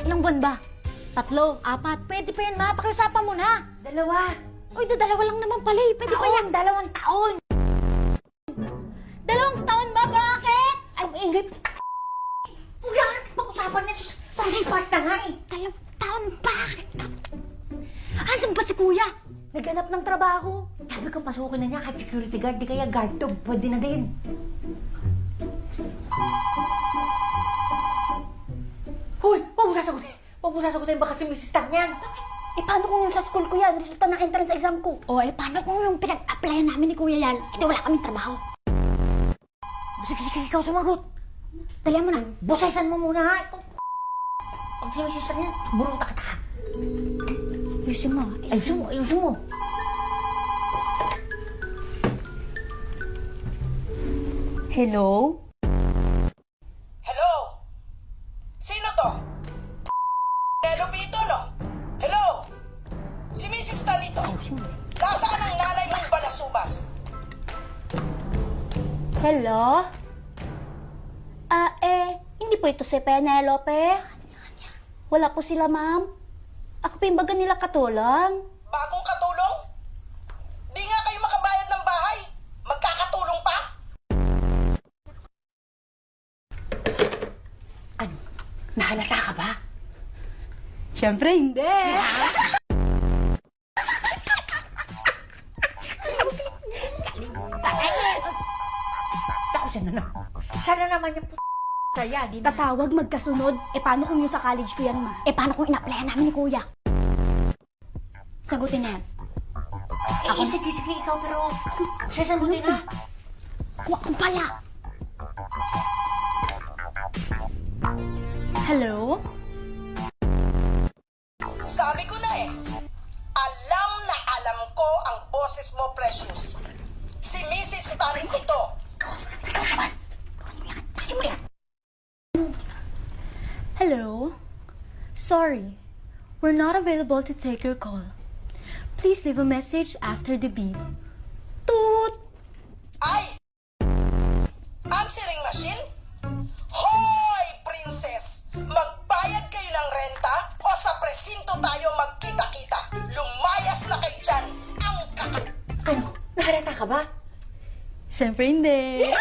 Ilang buwan ba? 3, 4. Pwede pa yan, ma. Pakiusapan mo na. 2. Uy, dalawa lang naman pala eh. Pwede pa yan. 2 taon. 2 taon ba? Bakit? Ay, ingit. Wala nga pag-usapan nito. Pasipas na nga eh. 2 taon? Bakit? Asan ba si kuya? Naghanap ng trabaho. Sabi ko, pasukin na niya kahit security guard. Di kaya guard dog. Pwede na din. Hoy! Huwag mo sasagutin. Huwag mo sasagutin. Baka si Mrs. Tang yan. Eh, paano kung yung sa school ko yan? Resulta ng entrance exam ko. O, eh, paano kung yung pinag-applyan namin ni kuya yan? Eh, di wala kaming trabaho. Sige, ikaw sumagot. Dalihan mo na. Busesan mo muna ha. Pag si Mrs. Tang yan, burong taka-taka. Ayusin mo. Ayusin mo. Hello? Hello? Sino to? Delobito, no? Hello? Si Mrs. Tanito. Nasaan ang nanay mong balasubas? Hello? Hindi po ito si Penelope. Wala po sila, ma'am. Ako pa yung baga nila katulang. Bagong katulong? Di nga kayo makabayad ng bahay. Magkakatulong pa? Ano? Nahalata ka ba? Siyempre, hindi. Ako, sana naman yung saya, di na. Tatawag magkasunod. Eh, paano kung yung sa college ko yan, ma? Eh, paano kung ina-applyan namin ni kuya? Sagutin na yan. Sige, ikaw, pero sasagutin ha. Kuha ko pala. Hello? Sabi ko na eh. Alam na alam ko ang boses mo, Precious. Si Mrs. Tan ito. Hello? Sorry, we're not available to take your call. Please leave a message after the beep. Toot! Ay! Answering machine? Hoy, princess! Magbayad kayo ng renta o sa presinto tayo magkita-kita? Lumayas na kayo dyan! Ang Ano? Nahalata ka ba? Siyempre hindi.